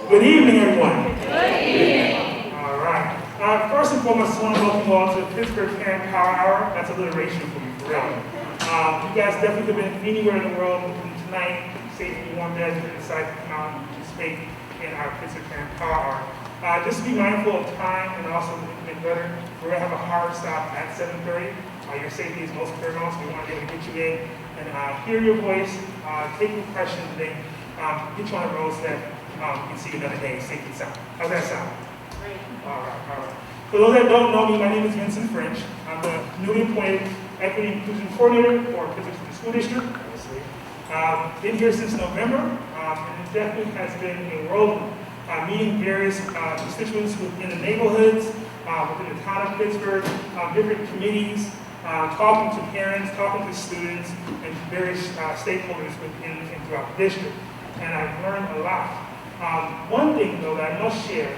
Good evening, everyone. Good evening. All right. First and foremost, I want to welcome you all to Pittsburgh Parent Power Hour. That's alliteration for you, for real. You guys definitely could have been anywhere in the world, and tonight, safely warm beds, and decide to come out and participate in our Pittsburgh Parent Power Hour. Just be mindful of time and also make better. We're going to have a hard stop at 7:30. Your safety is most paramount, so we want to be able to get you in and hear your voice, take your questions, and then get you on the road so that you can see you another day safe and sound. How's that sound? Great. All right. For those that don't know me, my name is Vincent French. I'm the newly appointed Equity Inclusion Coordinator for Pittsburgh School District. Been here since November, and it definitely has been a whirlwind. Meeting various constituents within the neighborhoods, within the town of Pittsburgh, different committees, talking to parents, talking to students, and various stakeholders within and throughout the district. And I've learned a lot. One thing, though, that I must share,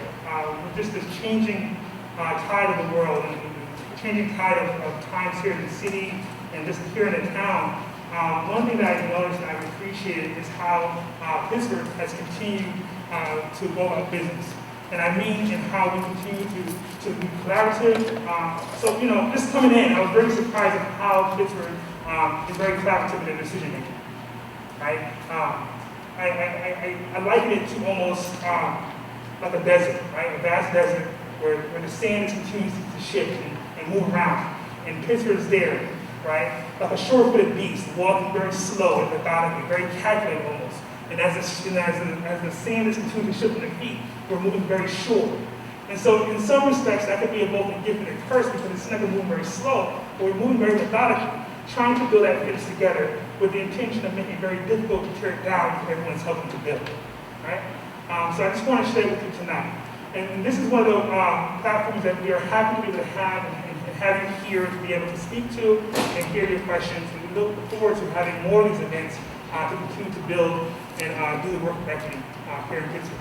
with just this changing tide of the world and changing tide of times here in the city and just here in the town, one thing that I've noticed and I've appreciated is how Pittsburgh has continued to go about business. And I mean in how we continue to be collaborative. So, just coming in, I was very surprised at how Pittsburgh is very collaborative in their decision making. Right? I liken it to almost like a desert, right? A vast desert where the sand continues to shift and move around. And Pittsburgh's there, right? Like a sure-footed beast, walking very slow and methodically, very calculated almost. And as the sand is continuing to shift in the feet, we're moving very sure. And so in some respects, that could be both a gift and a curse because it's never moving very slow, but we're moving very methodically, trying to build that fence together with the intention of making it very difficult to tear it down if everyone's helping to build it, right? So I just want to share with you tonight. And this is one of the platforms that we are happy to be able to have and have you here to be able to speak to and hear your questions. And we look forward to having more of these events to continue to build and do the work of equity here in Pittsburgh.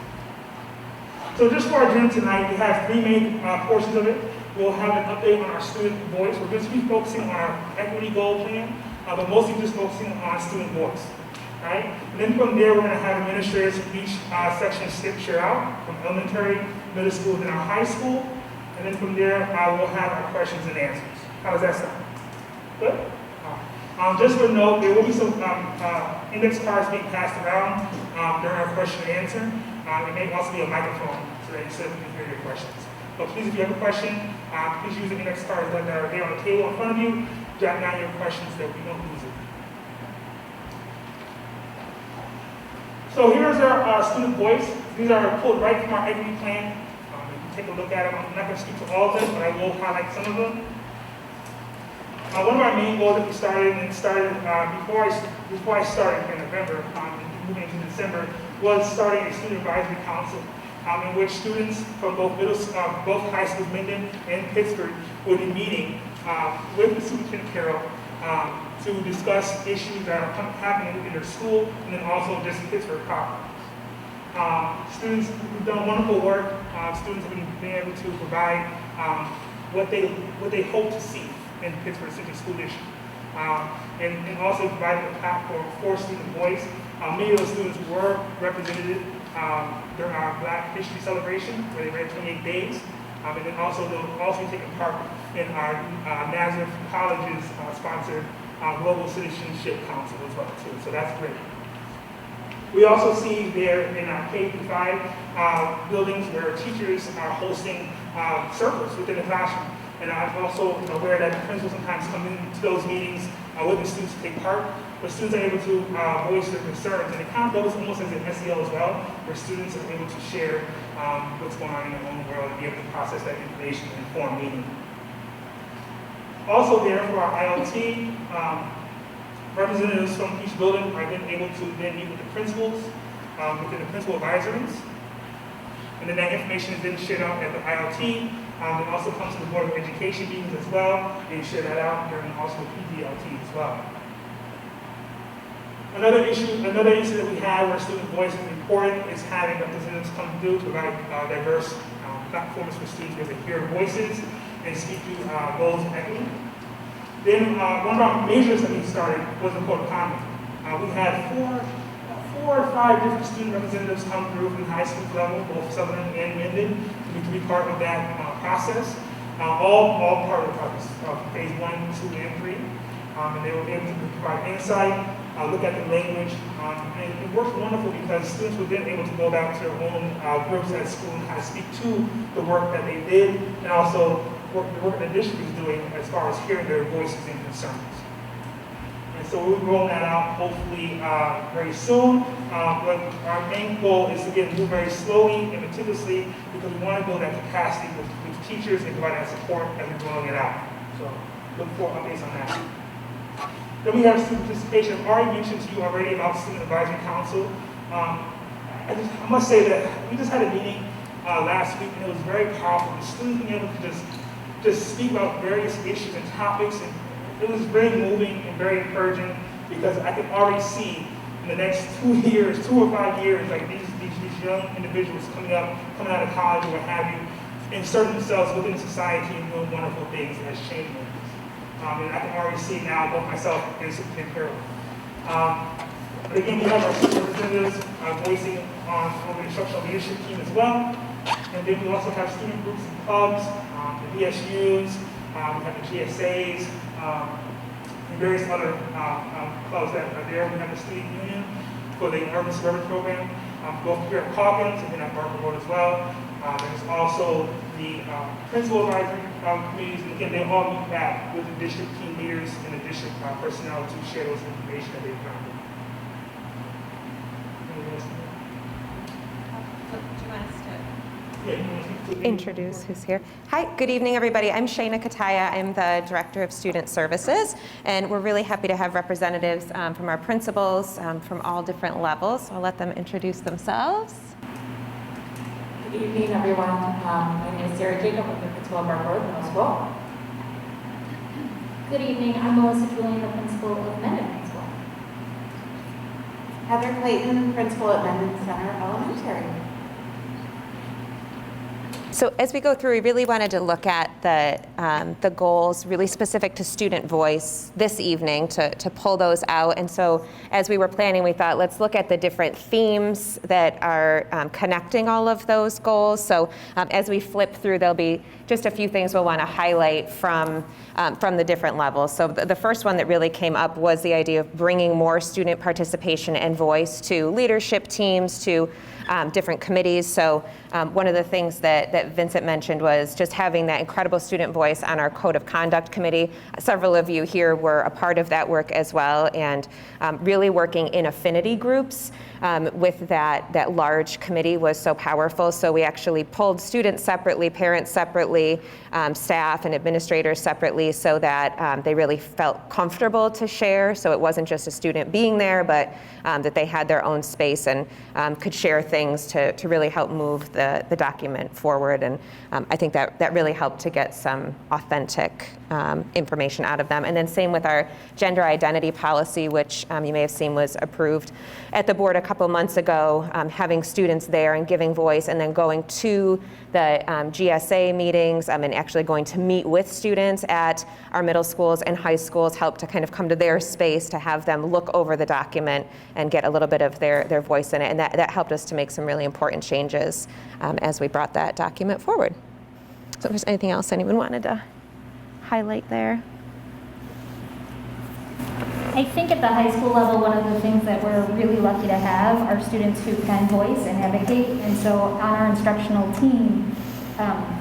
So just for our agenda tonight, we have three main portions of it. We'll have an update on our student voice. We're going to be focusing on our equity goal plan, but mostly just focusing on student voice. Right? And then from there, we're going to have administrators from each section share out, from elementary, middle school, then our high school. And then from there, we'll have our questions and answers. How does that sound? Good? Just for a note, there will be some index cards being passed around during our question and answer. There may also be a microphone so that we can hear your questions. But please, if you have a question, please use the index cards that are there on the table in front of you. Jot down your questions so that we don't lose it. So here's our student voice. These are pulled right from our equity plan. You can take a look at them. I'm not going to speak to all of them, but I will highlight some of them. One of our main goals that we started before I started in November, moving into December, was starting a student advisory council in which students from both high schools, Minden and Pittsburgh, will be meeting with the superintendent Carroll to discuss issues that are happening within their school and then also just Pittsburgh proper. Students have done wonderful work. Students have been able to provide what they hope to see in Pittsburgh Central School District. And also provided a platform for student voice. Many of those students were represented during our Black History Celebration, where they read 28 days. And then they'll also take part in our Nazareth College's sponsored Global Citizenship Council as well, too. So that's great. We also see there in our K-5 buildings where teachers are hosting circles within the classroom. And I'm also aware that the principals sometimes come into those meetings with the students to take part, but students are able to voice their concerns. And it kind of doubles almost as an SEL as well, where students are able to share what's going on in their own world and be able to process that information and form meaning. Also there for our ILT, representatives from each building are then able to then meet with the principals within the principal advisories. And then that information is then shared out at the ILT. It also comes to the Board of Education meetings as well, and share that out during also the PDLT as well. Another issue that we have where student voice is important is having representatives come through to provide diverse platforms for students where they hear voices and speak to goals of equity. Then one of our measures that we started was the code of conduct. We had 4 or 5 different student representatives come through from the high school level, both Southern and Minden, to be part of that process. All part of the process, phase 1, 2, and 3. And they were able to provide insight, look at the language, and it worked wonderful because students were then able to go back to their own groups at school and kind of speak to the work that they did, and also the work that the district is doing as far as hearing their voices and concerns. And so we'll be rolling that out hopefully very soon. But our main goal is to again move very slowly and meticulously because we want to build that capacity with teachers and provide that support as we're rolling it out. So look for updates on that. Then we have student participation. I've already mentioned to you already about Student Advisory Council. I must say that we just had a meeting last week and it was very powerful. The students being able to just speak about various issues and topics, and it was very moving and very encouraging because I can already see in the next 2 years, 2 or 5 years, like these young individuals coming out of college or what have you, inserting themselves within society and doing wonderful things as change makers. And I can already see now both myself and Superintendent Carroll. But again, we have our student representatives voicing on the instructional leadership team as well. And then we also have student groups and clubs, the VSUs, we have the GSAs, and various other clubs that are there. We have the student union for the urban suburban program, both here at Calkins and then at Barker Road as well. There's also the principal advisory committees, and again, they all meet back with the district team leaders and the district personnel to share those information that they've found. Introduce who's here. Hi, good evening, everybody. I'm Shayna Kataya. I'm the Director of Student Services, and we're really happy to have representatives from our principals from all different levels. I'll let them introduce themselves. Good evening, everyone. My name is Sarah Jacob. I'm the principal of Barker Road Middle School. Good evening. I'm Melissa Julian, the principal of Mendon High School. Heather Clayton, principal at Mendon Center Elementary. So as we go through, we really wanted to look at the goals really specific to student voice this evening to pull those out. And so as we were planning, we thought, let's look at the different themes that are connecting all of those goals. So as we flip through, there'll be just a few things we'll want to highlight from the different levels. So the first one that really came up was the idea of bringing more student participation and voice to leadership teams, to different committees. So one of the things that Vincent mentioned was just having that incredible student voice on our Code of Conduct Committee. Several of you here were a part of that work as well, and really working in affinity groups with that large committee was so powerful. So we actually pulled students separately, parents separately, staff and administrators separately, so that they really felt comfortable to share. So it wasn't just a student being there, but that they had their own space and could share things to really help move the document forward. And I think that really helped to get some authentic information out of them. And then same with our gender identity policy, which you may have seen was approved at the board a couple months ago, having students there and giving voice, and then going to the GSA meetings and actually going to meet with students at our middle schools and high schools, help to kind of come to their space to have them look over the document and get a little bit of their voice in it. And that helped us to make some really important changes as we brought that document forward. So if there's anything else anyone wanted to highlight there? I think at the high school level, one of the things that we're really lucky to have are students who can voice and advocate. And so on our instructional team,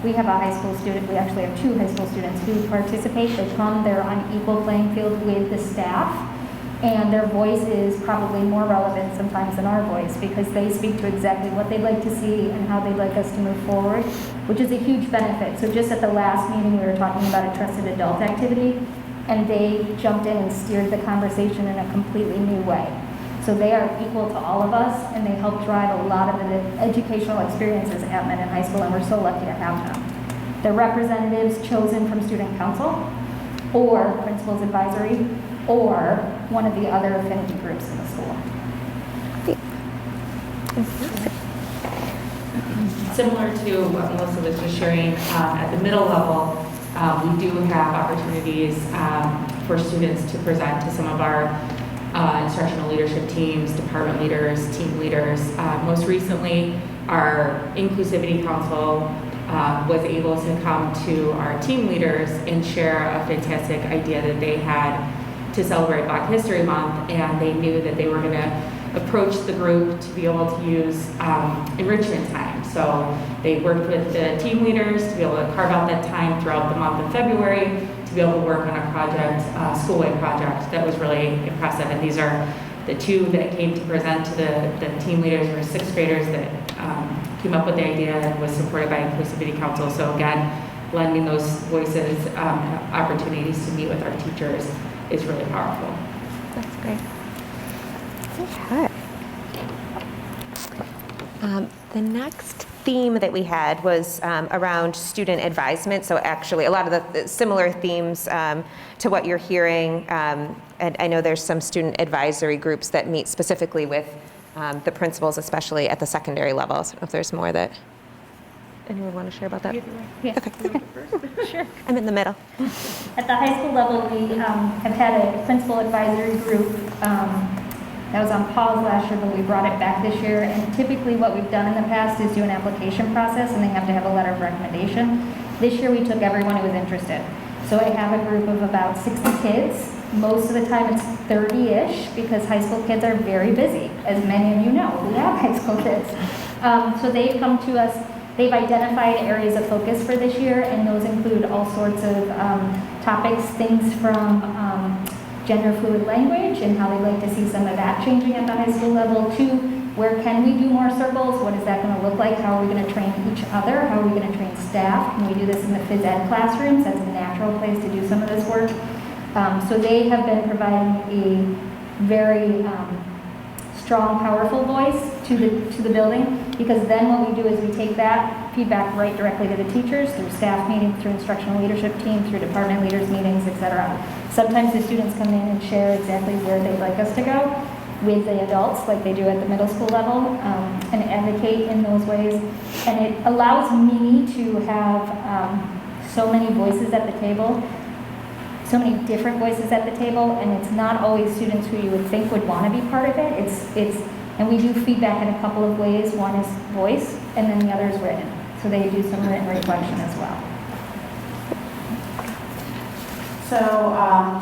we have a high school student, we actually have 2 high school students who participate. They come, they're on equal playing field with the staff, and their voice is probably more relevant sometimes than our voice because they speak to exactly what they'd like to see and how they'd like us to move forward, which is a huge benefit. So just at the last meeting, we were talking about a trusted adult activity, and they jumped in and steered the conversation in a completely new way. So they are equal to all of us, and they help drive a lot of the educational experiences at Mendon High School, and we're so lucky to have them. They're representatives chosen from student council, or principals advisory, or one of the other affinity groups in the school. Similar to what Melissa was just sharing, at the middle level, we do have opportunities for students to present to some of our instructional leadership teams, department leaders, team leaders. Most recently, our Inclusivity Council was able to come to our team leaders and share a fantastic idea that they had to celebrate Black History Month, and they knew that they were going to approach the group to be able to use enrichment time. So they worked with the team leaders to be able to carve out that time throughout the month of February to be able to work on a project, school-wide project that was really impressive. And these are the two that came to present to the team leaders were sixth graders that came up with the idea and was supported by Inclusivity Council. So again, lending those voices opportunities to meet with our teachers is really powerful. That's great. Okay. The next theme that we had was around student advisement. So actually a lot of the similar themes to what you're hearing. And I know there's some student advisory groups that meet specifically with the principals, especially at the secondary level. So if there's more that anyone want to share about that? Yeah. Okay. Sure. I'm in the middle. At the high school level, we have had a principal advisory group that was on pause last year, but we brought it back this year. And typically what we've done in the past is do an application process, and they have to have a letter of recommendation. This year we took everyone who was interested. So I have a group of about 60 kids. Most of the time it's 30-ish, because high school kids are very busy, as many of you know. We have high school kids. So they've come to us. They've identified areas of focus for this year, and those include all sorts of topics, things from gender fluid language and how they'd like to see some of that changing at the high school level, to where can we do more circles, what is that going to look like, how are we going to train each other, how are we going to train staff, can we do this in the phys ed classrooms, that's a natural place to do some of this work. So they have been providing a very strong, powerful voice to the building, because then what we do is we take that feedback right directly to the teachers through staff meetings, through instructional leadership team, through department leaders meetings, etc. Sometimes the students come in and share exactly where they'd like us to go with the adults, like they do at the middle school level, and advocate in those ways. And it allows me to have so many voices at the table, so many different voices at the table, and it's not always students who you would think would want to be part of it. And we do feedback in a couple of ways. One is voice, and then the other is written. So they do some written reflection as well. So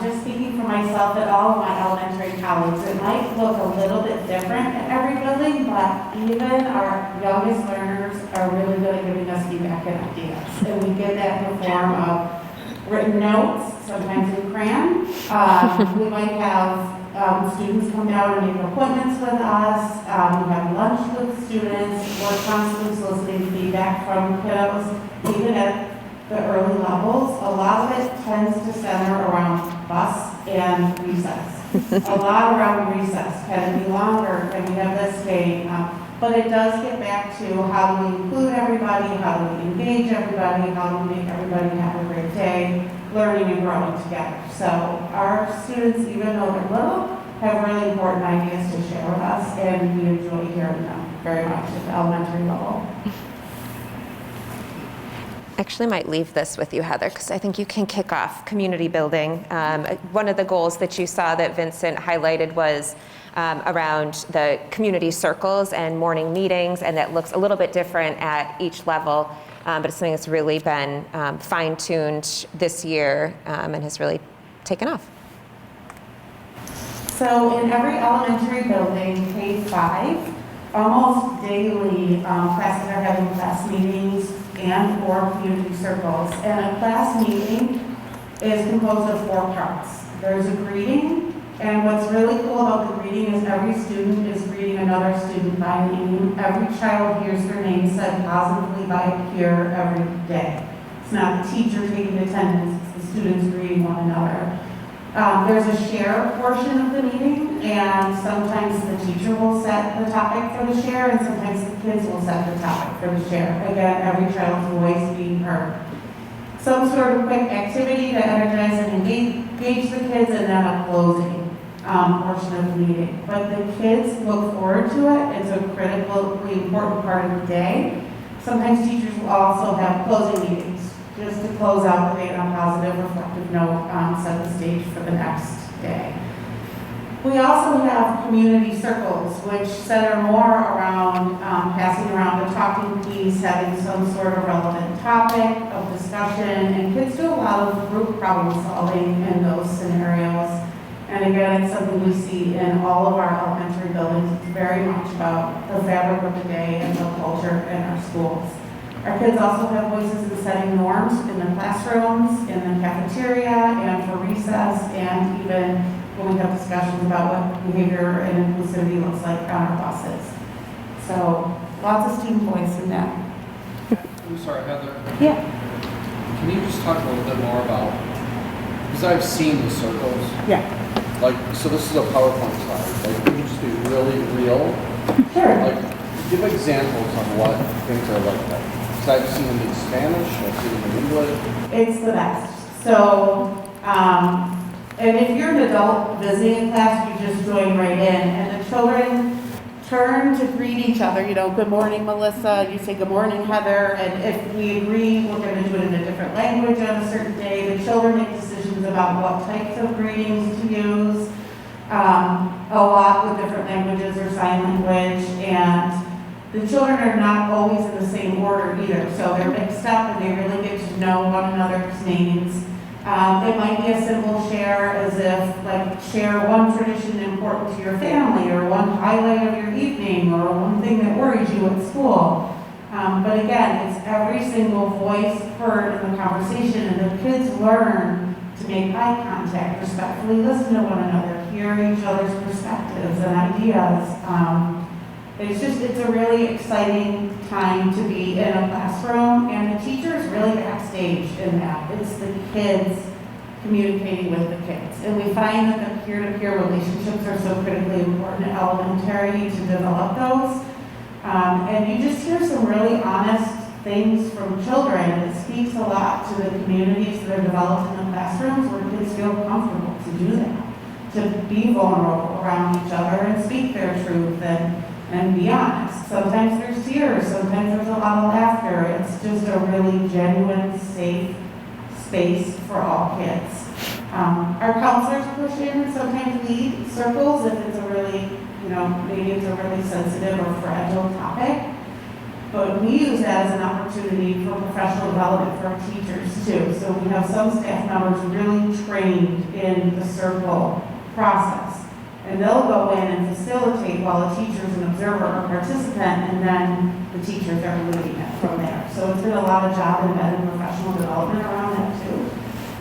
just speaking for myself and all of my elementary colleagues, it might look a little bit different at every building, but even our youngest learners are really good at giving us feedback and ideas. And we get that in the form of written notes, sometimes in crayon. We might have students come down and make appointments with us. We have lunch with students. We're constantly soliciting feedback from kiddos, even at the early levels. A lot of it tends to center around bus and recess. A lot around recess. Can it be longer? Can we have this day? But it does get back to how do we include everybody, how do we engage everybody, how do we make everybody have a great day, learning and growing together. So our students, even though they're little, have really important ideas to share with us, and we enjoy hearing them very much at the elementary level. Actually might leave this with you, Heather, because I think you can kick off community building. One of the goals that you saw that Vincent highlighted was around the community circles and morning meetings, and that looks a little bit different at each level, but it's something that's really been fine-tuned this year and has really taken off. So in every elementary building, K-5, almost daily classes are having class meetings and or community circles. And a class meeting is composed of 4 parts. There's a greeting, and what's really cool about the greeting is every student is greeting another student by name. Every child hears their name said positively by a peer every day. It's not the teacher taking attendance, it's the students greeting one another. There's a share portion of the meeting, and sometimes the teacher will set the topic for the share, and sometimes the kids will set the topic for the share. Again, every child's voice being heard. Some sort of quick activity to energize and engage the kids, and then a closing portion of the meeting. But the kids look forward to it. It's a critically important part of the day. Sometimes teachers will also have closing meetings, just to close out the day on a positive, reflective note, set the stage for the next day. We also have community circles, which center more around passing around a talking piece, having some sort of relevant topic of discussion, and kids do a lot of group problem solving in those scenarios. And again, it's something we see in all of our elementary buildings. It's very much about the fabric of the day and the culture in our schools. Our kids also have voices in setting norms in the classrooms, in the cafeteria, and for recess, and even when we have discussions about what behavior and inclusivity looks like on our buses. So lots of student voice in that. I'm sorry, Heather. Yeah. Can you just talk a little bit more about, because I've seen the circles. Yeah. Like, so this is a PowerPoint slide. Like, can you just be really real? Sure. Like, give examples of what things are like that. Because I've seen them in Spanish, I've seen them in English. It's the best. So, and if you're an adult visiting a class, you just join right in, and the children turn to greet each other. You know, good morning, Melissa. You say good morning, Heather. And if we agree we're going to do it in a different language on a certain day, the children make decisions about what types of greetings to use. A lot with different languages or sign language, and the children are not always in the same order either. So they're mixed up, and they really get to know one another's names. It might be a simple share, as if, like, share one tradition important to your family, or one highlight of your evening, or one thing that worries you at school. But again, it's every single voice heard in the conversation, and the kids learn to make eye contact, respectfully listen to one another, hear each other's perspectives and ideas. It's a really exciting time to be in a classroom, and the teachers really backstage in that. It's the kids communicating with the kids. And we find that the peer-to-peer relationships are so critically important at elementary to develop those. And you just hear some really honest things from children, and it speaks a lot to the communities that are developed in the classrooms where kids feel comfortable to do that, to be vulnerable around each other and speak their truth and be honest. Sometimes there's tears, sometimes there's a lot of laughter. It's just a really genuine, safe space for all kids. Our counselors push in and sometimes lead circles if it's a really, maybe it's a really sensitive or fragile topic. But we use that as an opportunity for professional development for our teachers too. So we have some staff members really trained in the circle process. And they'll go in and facilitate while the teacher's an observer or participant, and then the teachers are leading it from there. So it's been a lot of job embedded professional development around that too.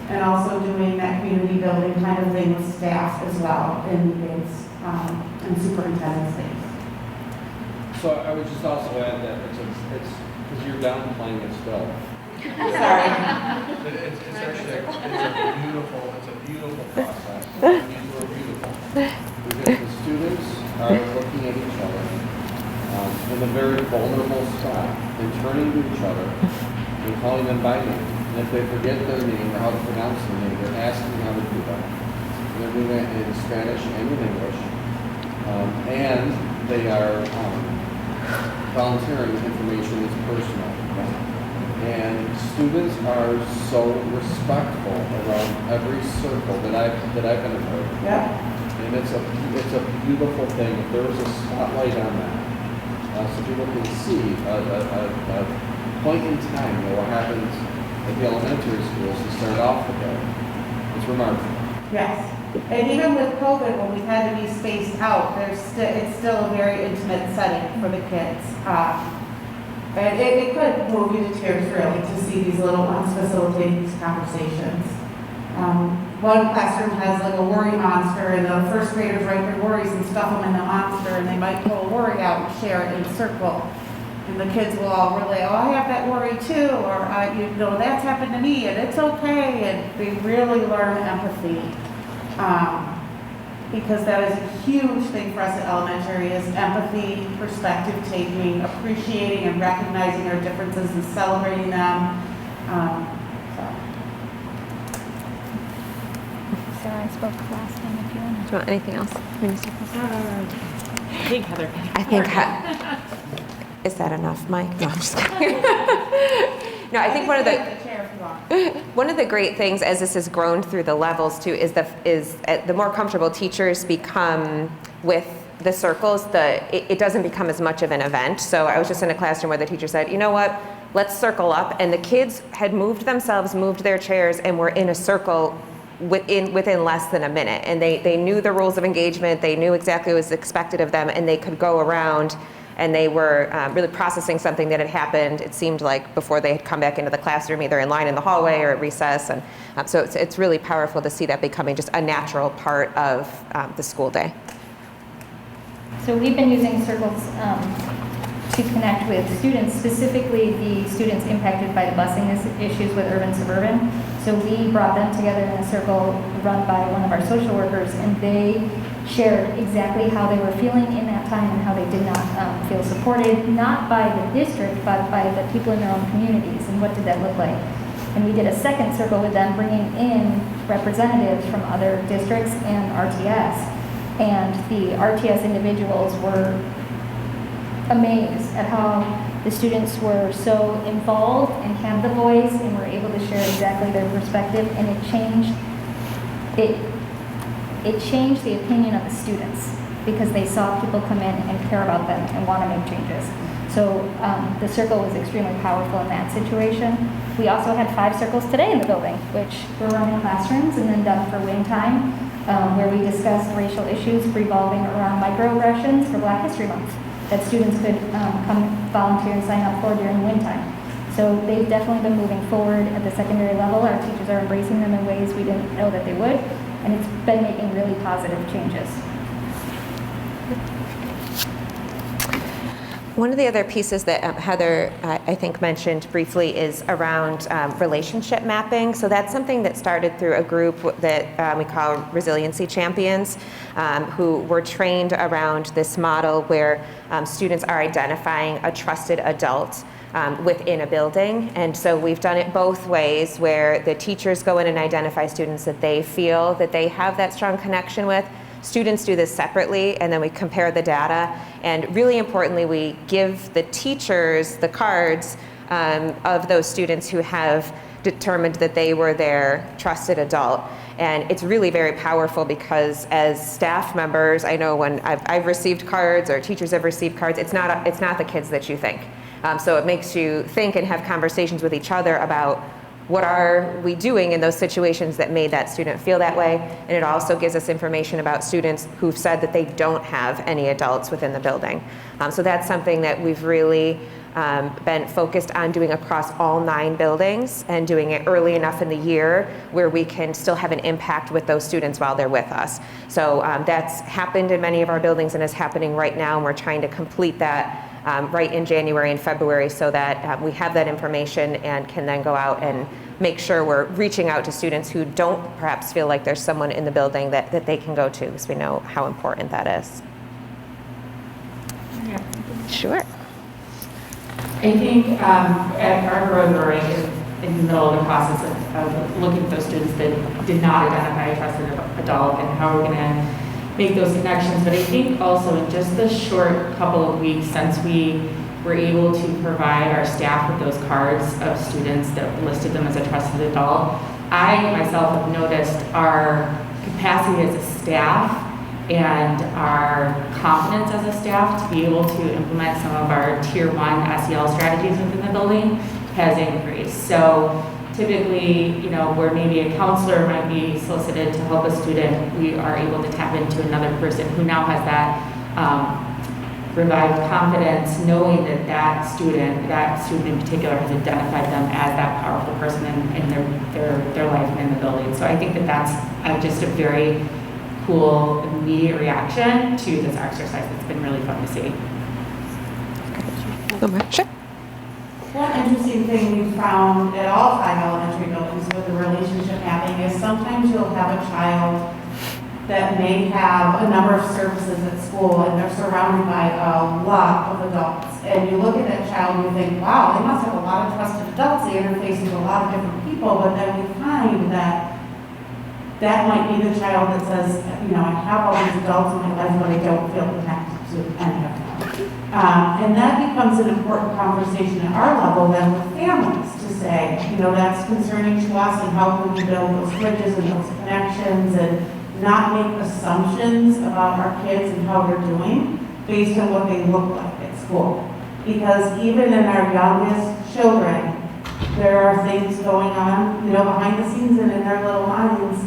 And also doing that community building kind of thing with staff as well in meetings and superintendent's things. So I would just also add that it's because you're downplaying it still. Sorry. It's actually it's a beautiful process. These were beautiful. Because the students are looking at each other in a very vulnerable spot and turning to each other and calling them by name. And if they forget their name or how to pronounce their name, they're asking how to do that. And they're doing that in Spanish and in English. And they are volunteering information is personal. And students are so respectful around every circle that I've been a part of. Yeah. And it's a beautiful thing. If there was a spotlight on that, so people can see a point in time, what happens at the elementary schools to start off the day. It's remarkable. Yes. And even with COVID, when we had to be spaced out, it's still a very intimate setting for the kids. And it could move you to tears, really, to see these little ones facilitating these conversations. One classroom has like a worry monster, and the first graders write their worries and stuff them in the monster, and they might pull a worry out and share it in a circle. And the kids will all relay, oh, I have that worry too, or that's happened to me, and it's okay. And they really learn empathy. Because that is a huge thing for us at elementary is empathy, perspective taking, appreciating and recognizing our differences and celebrating them. So I spoke last time if you want. Do you want anything else? I think Heather. Is that enough, Mike? No, I'm just kidding. No, I think one of the One of the great things as this has grown through the levels too is the more comfortable teachers become with the circles, it doesn't become as much of an event. So I was just in a classroom where the teacher said, you know what, let's circle up. And the kids had moved themselves, moved their chairs, and were in a circle within less than a minute. And they knew the rules of engagement, they knew exactly what was expected of them, and they could go around and they were really processing something that had happened, it seemed like, before they had come back into the classroom, either in line in the hallway or at recess. And so it's really powerful to see that becoming just a natural part of the school day. So we've been using circles to connect with students, specifically the students impacted by the busing issues with urban-suburban. So we brought them together in a circle run by one of our social workers, and they shared exactly how they were feeling in that time and how they did not feel supported, not by the district, but by the people in their own communities, and what did that look like. And we did a second circle with them, bringing in representatives from other districts and RTS. And the RTS individuals were amazed at how the students were so involved and had the voice and were able to share exactly their perspective, and it changed the opinion of the students because they saw people come in and care about them and want to make changes. So the circle was extremely powerful in that situation. We also had 5 circles today in the building, which were run in classrooms and then done for wing time, where we discussed racial issues revolving around microaggressions for Black History Month that students could come volunteer and sign up for during wing time. So they've definitely been moving forward at the secondary level. Our teachers are embracing them in ways we didn't know that they would, and it's been making really positive changes. One of the other pieces that Heather, I think, mentioned briefly is around relationship mapping. So that's something that started through a group that we call Resiliency Champions, who were trained around this model where students are identifying a trusted adult within a building. And so we've done it both ways, where the teachers go in and identify students that they feel that they have that strong connection with. Students do this separately, and then we compare the data. And really importantly, we give the teachers the cards of those students who have determined that they were their trusted adult. And it's really very powerful because as staff members, I know when I've received cards or teachers have received cards, it's not the kids that you think. So it makes you think and have conversations with each other about what are we doing in those situations that made that student feel that way. And it also gives us information about students who've said that they don't have any adults within the building. So that's something that we've really been focused on doing across all 9 buildings, and doing it early enough in the year where we can still have an impact with those students while they're with us. So that's happened in many of our buildings and is happening right now, and we're trying to complete that right in January and February, so that we have that information and can then go out and make sure we're reaching out to students who don't perhaps feel like there's someone in the building that they can go to, because we know how important that is. Yeah. Sure. I think at our growing in the middle of the process of looking at those students that did not identify a trusted adult and how we're going to make those connections. But I think also in just the short couple of weeks since we were able to provide our staff with those cards of students that listed them as a trusted adult, I myself have noticed our capacity as a staff and our confidence as a staff to be able to implement some of our Tier 1 SEL strategies within the building has increased. So typically, where maybe a counselor might be solicited to help a student, we are able to tap into another person who now has that revived confidence, knowing that that student in particular has identified them as that powerful person in their life and in the building. So I think that that's just a very cool, immediate reaction to this exercise. It's been really fun to see. Sure. One interesting thing we found at all 5 elementary buildings with the relationship mapping is sometimes you'll have a child that may have a number of services at school and they're surrounded by a lot of adults. And you look at that child and you think, wow, they must have a lot of trusted adults. They interface with a lot of different people. But then we find that that might be the child that says, I have all these adults in my life, but I don't feel connected to any of them. And that becomes an important conversation at our level then with families to say, you know, that's concerning to us and how can we build those bridges and those connections and not make assumptions about our kids and how they're doing based on what they look like at school. Because even in our youngest children, there are things going on, you know, behind the scenes and in their little minds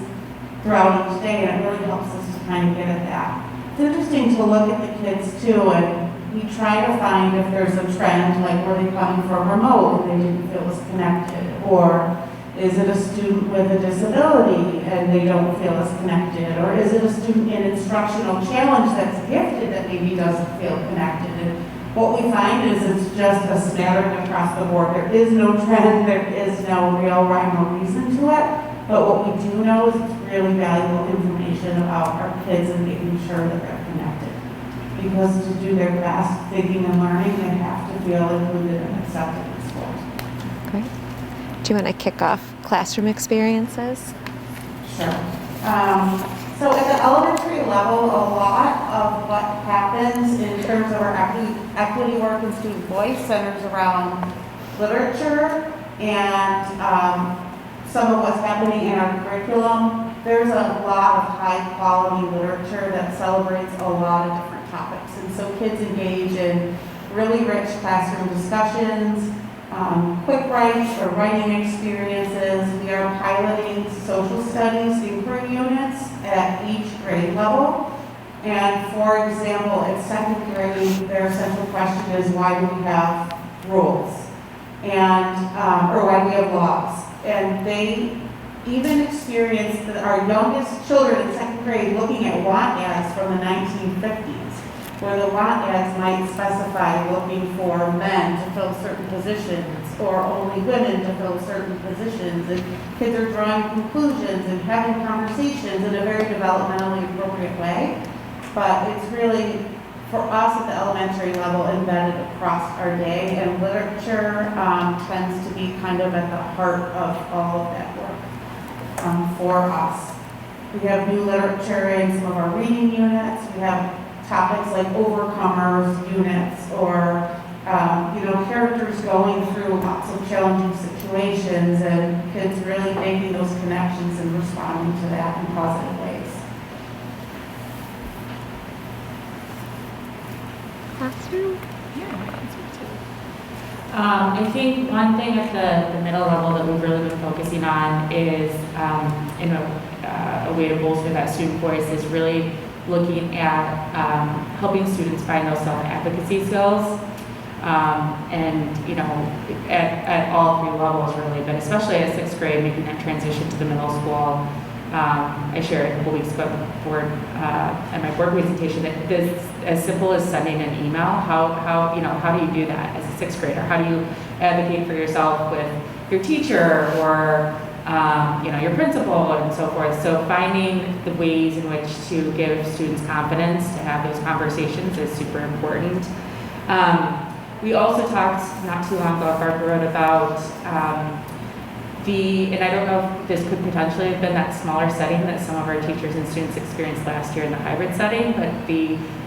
throughout each day, and it really helps us to kind of get at that. It's interesting to look at the kids too, and we try to find if there's a trend, like were they coming from remote and they didn't feel as connected, or is it a student with a disability and they don't feel as connected, or is it a student in instructional challenge that's gifted that maybe doesn't feel connected? And what we find is it's just a smattering across the board. There is no trend, there is no real rhyme or reason to it, but what we do know is it's really valuable information about our kids and making sure that they're connected. Because to do their best thinking and learning, they have to feel included and accepted in school. Great. Do you want to kick off classroom experiences? Sure. So at the elementary level, a lot of what happens in terms of our equity work and student voice centers around literature and some of what's happening in our curriculum. There's a lot of high quality literature that celebrates a lot of different topics. And so kids engage in really rich classroom discussions, quick writes or writing experiences. We are piloting social studies inquiry units at each grade level. And for example, at second grade, their central question is why do we have rules? And, or why do we have laws? And they even experienced our youngest children in second grade looking at want ads from the 1950s, where the want ads might specify looking for men to fill certain positions or only women to fill certain positions. And kids are drawing conclusions and having conversations in a very developmentally appropriate way. But it's really, for us at the elementary level, embedded across our day, and literature tends to be kind of at the heart of all of that work for us. We have new literature in some of our reading units. We have topics like overcomers units, or you know, characters going through lots of challenging situations and kids really making those connections and responding to that in positive ways. Classroom? I think one thing at the middle level that we've really been focusing on is, in a way to bolster that student voice, is really looking at helping students find those self-advocacy skills. And, you know, at all three levels really, but especially at sixth grade, making that transition to the middle school. I shared a couple weeks ago at my board presentation that this, as simple as sending an email, how do you do that as a sixth grader? How do you advocate for yourself with your teacher or your principal and so forth? So finding the ways in which to give students confidence to have those conversations is super important. We also talked not too long ago, Barbara wrote about and I don't know if this could potentially have been that smaller setting that some of our teachers and students experienced last year in the hybrid setting, but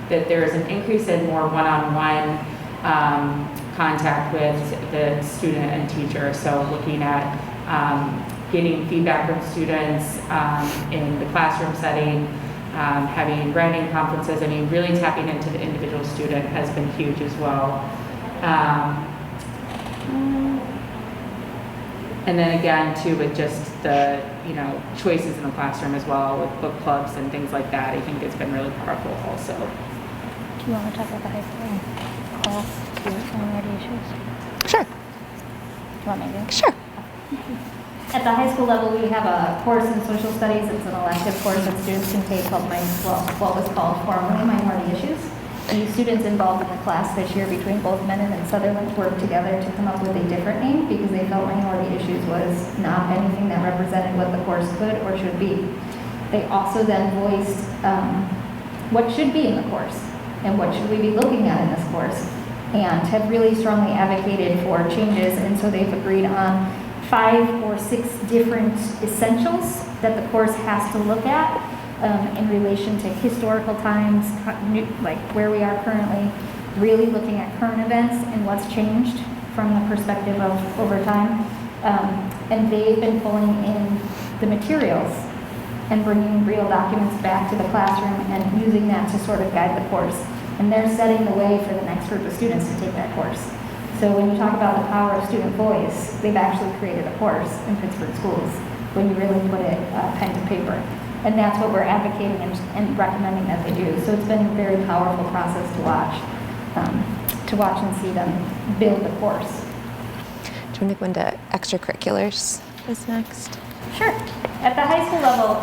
that there is an increase in more one-on-one contact with the student and teacher. So looking at getting feedback from students in the classroom setting, having writing conferences. I mean, really tapping into the individual student has been huge as well. And then again, too, with just the, choices in the classroom as well, with book clubs and things like that, I think it's been really powerful also. Do you want to talk about the high school class minority issues? Sure. Do you want me to? Sure. At the high school level, we have a course in social studies. It's an elective course that students can take called what was called formerly Minority Issues. The students involved in the class this year between both Menon and Sutherland worked together to come up with a different name because they felt minority issues was not anything that represented what the course could or should be. They also then voiced what should be in the course and what should we be looking at in this course, and have really strongly advocated for changes. And so they've agreed on 5 or 6 different essentials that the course has to look at in relation to historical times, like where we are currently, really looking at current events and what's changed from the perspective of over time. And they've been pulling in the materials and bringing real documents back to the classroom and using that to sort of guide the course. And they're setting the way for the next group of students to take that course. So when you talk about the power of student voice, they've actually created a course in Pittsburgh schools when you really put it pen to paper. And that's what we're advocating and recommending that they do. So it's been a very powerful process to watch and see them build the course. Do you want to go into extracurriculars is next? Sure. At the high school level,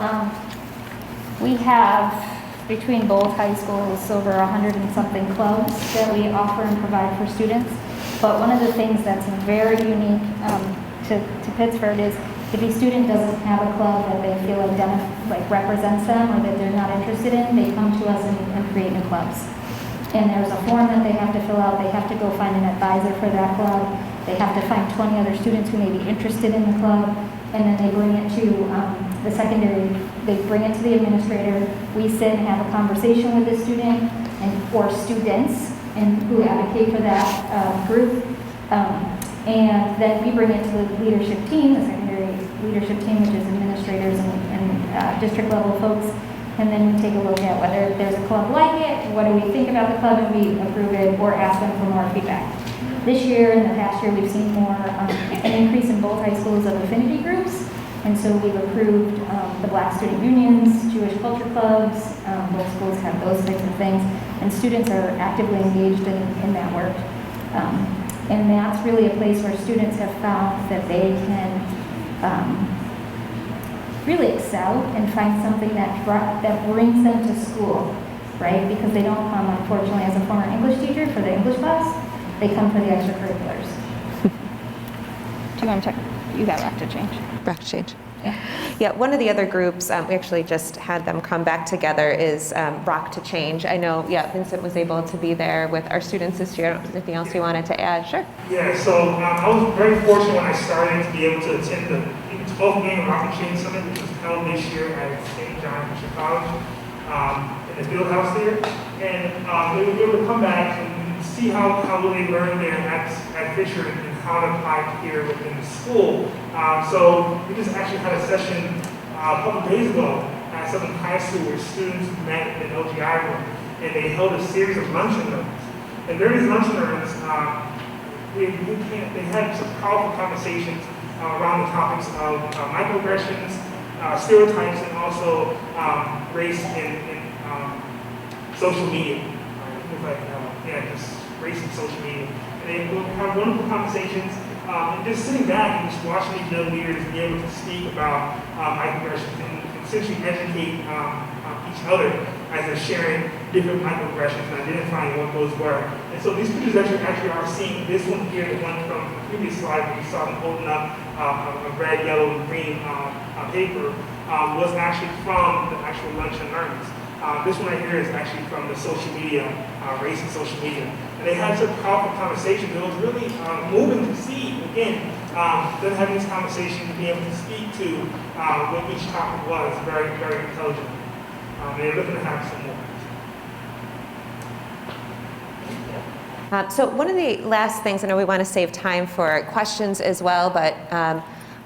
we have, between both high schools, over 100 and something clubs that we offer and provide for students. But one of the things that's very unique to Pittsburgh is if a student doesn't have a club that they feel represents them or that they're not interested in, they come to us and create new clubs. And there's a form that they have to fill out. They have to go find an advisor for that club. They have to find 20 other students who may be interested in the club. And then they bring it to the secondary, they bring it to the administrator. We sit and have a conversation with the student or students and who advocate for that group. And then we bring it to the leadership team, the secondary leadership team, which is administrators and district level folks. And then we take a look at whether there's a club like it, what do we think about the club, and we approve it or ask them for more feedback. This year and the past year, we've seen more an increase in both high schools of affinity groups. And so we've approved the Black Student Unions, Jewish culture clubs, both schools have those types of things. And students are actively engaged in that work. And that's really a place where students have found that they can really excel and find something that brings them to school, right? Because they don't come, unfortunately, as a former English teacher for the English class, they come for the extracurriculars. Do you want to check? You got Rock to Change. Rock to Change. Yeah. Yeah, one of the other groups, we actually just had them come back together, is Rock to Change. I know, Vincent was able to be there with our students this year. Anything else you wanted to add? Sure. Yeah, so I was very fortunate when I started to be able to attend the 12th annual Rock to Change Summit, which was held this year at St. John Christian College in the field house there. And they were able to come back and see how they learned there at Fisher and how to apply here within the school. So we just actually had a session a couple days ago at Southern High School where students met in the LGI room and they held a series of lunch and learns. And during these lunch and learns, they had some powerful conversations around the topics of microaggressions, stereotypes, and also race in social media. Things like just race and social media. And they would have wonderful conversations, and just sitting back and just watching these young leaders be able to speak about microaggressions and essentially educate each other as they're sharing different microaggressions and identifying what those were. And so these pictures that you actually are seeing, this one here, the one from the previous slide where you saw them holding up a red, yellow, and green paper, was actually from the actual lunch and learns. This one right here is actually from the social media, race and social media. And they had such powerful conversations. It was really moving to see, again, them having this conversation to be able to speak to what each topic was, very, very intelligent. They're looking to have some more. So one of the last things, I know we want to save time for questions as well, but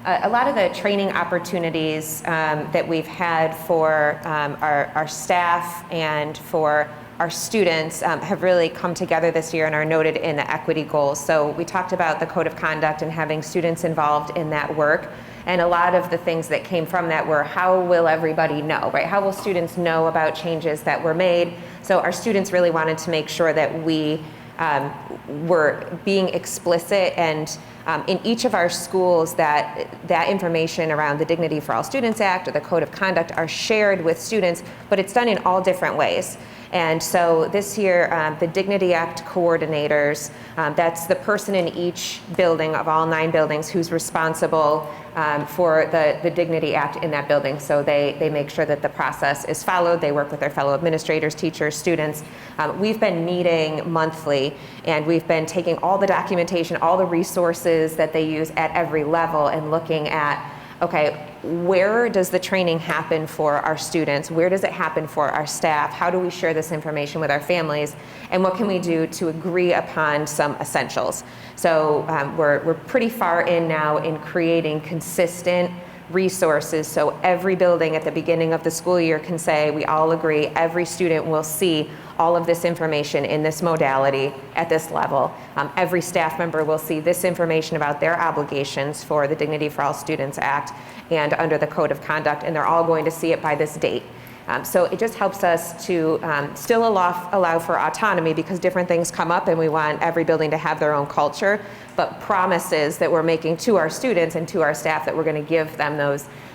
a lot of the training opportunities that we've had for our staff and for our students have really come together this year and are noted in the equity goals. So we talked about the code of conduct and having students involved in that work. And a lot of the things that came from that were, how will everybody know, right? How will students know about changes that were made? So our students really wanted to make sure that we were being explicit and in each of our schools that information around the Dignity for All Students Act or the Code of Conduct are shared with students, but it's done in all different ways. And so this year, the Dignity Act coordinators, that's the person in each building of all 9 buildings who's responsible for the Dignity Act in that building. So they make sure that the process is followed. They work with their fellow administrators, teachers, students. We've been meeting monthly, and we've been taking all the documentation, all the resources that they use at every level and looking at okay, where does the training happen for our students? Where does it happen for our staff? How do we share this information with our families? And what can we do to agree upon some essentials? So we're pretty far in now in creating consistent resources, so every building at the beginning of the school year can say, we all agree, every student will see all of this information in this modality at this level. Every staff member will see this information about their obligations for the Dignity for All Students Act and under the Code of Conduct, and they're all going to see it by this date. So it just helps us to still allow for autonomy, because different things come up and we want every building to have their own culture, but promises that we're making to our students and to our staff that we're going to give them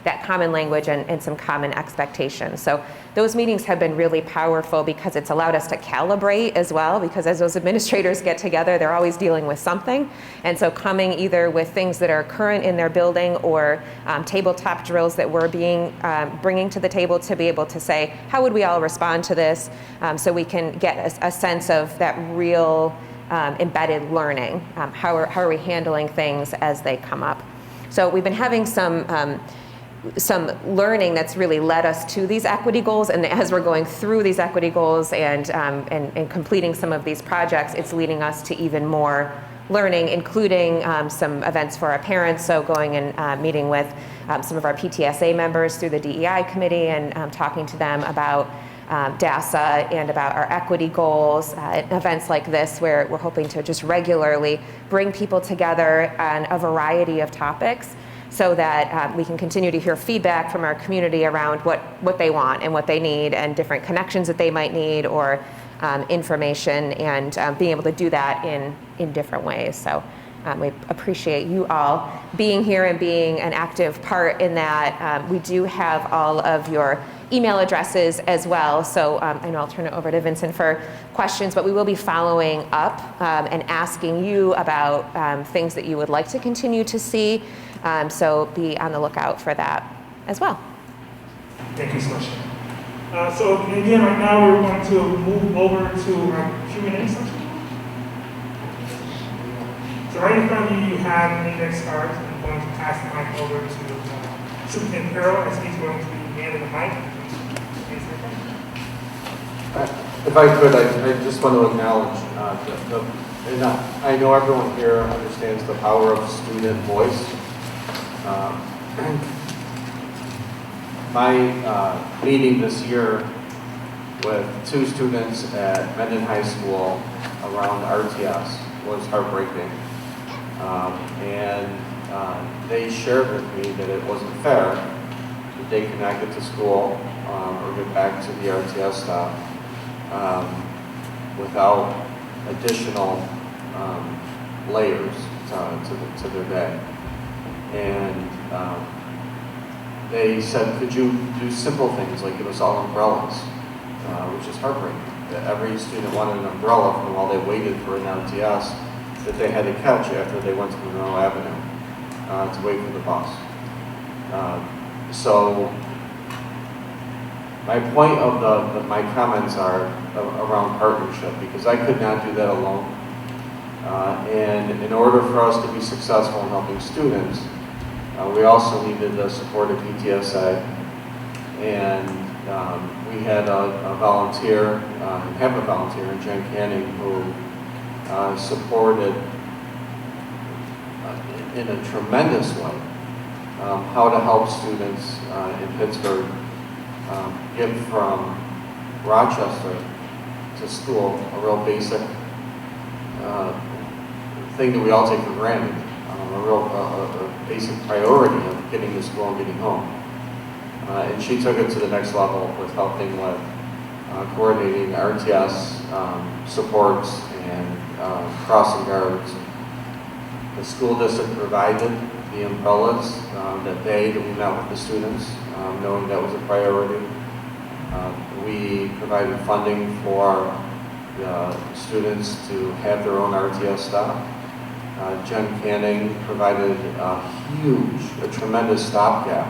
that common language and some common expectations. So those meetings have been really powerful because it's allowed us to calibrate as well, because as those administrators get together, they're always dealing with something. And so coming either with things that are current in their building or tabletop drills that we're bringing to the table to be able to say, how would we all respond to this? So we can get a sense of that real embedded learning. How are we handling things as they come up? So we've been having some learning that's really led us to these equity goals, and as we're going through these equity goals and completing some of these projects, it's leading us to even more learning, including some events for our parents, so going and meeting with some of our PTSA members through the DEI committee and talking to them about DASA and about our equity goals, events like this where we're hoping to just regularly bring people together on a variety of topics so that we can continue to hear feedback from our community around what they want and what they need and different connections that they might need or information, and being able to do that in different ways. So we appreciate you all being here and being an active part in that. We do have all of your email addresses as well, so I know I'll turn it over to Vincent for questions, but we will be following up and asking you about things that you would like to continue to see, so be on the lookout for that as well. Thank you so much. So again, right now we're going to move over to our Q&A section. So right in front of you, you have an index card. I'm going to pass the mic over to Superintendent Carroll as he's going to be handing the mic. If I could, I just want to acknowledge, and I know everyone here understands the power of student voice. My meeting this year with 2 students at Mendon High School around RTS was heartbreaking. And they shared with me that it wasn't fair that they connected to school or get back to the RTS stuff without additional layers to their day. And they said, could you do simple things like give us all umbrellas, which is heartbreaking. That every student wanted an umbrella from while they waited for an RTS that they had to catch after they went to Monroe Avenue to wait for the bus. So my point of my comments are around partnership, because I could not do that alone. And in order for us to be successful in helping students, we also needed the support of PTSA, and we had a volunteer, have a volunteer in Jen Canning, who supported in a tremendous way how to help students in Pittsburgh get from Rochester to school, a real basic thing that we all take for granted, a basic priority of getting to school and getting home. And she took it to the next level with helping with coordinating RTS supports and crossing guards. The school district provided the umbrellas that we met with the students, knowing that was a priority. We provided funding for the students to have their own RTS stop. Jen Canning provided a tremendous stopgap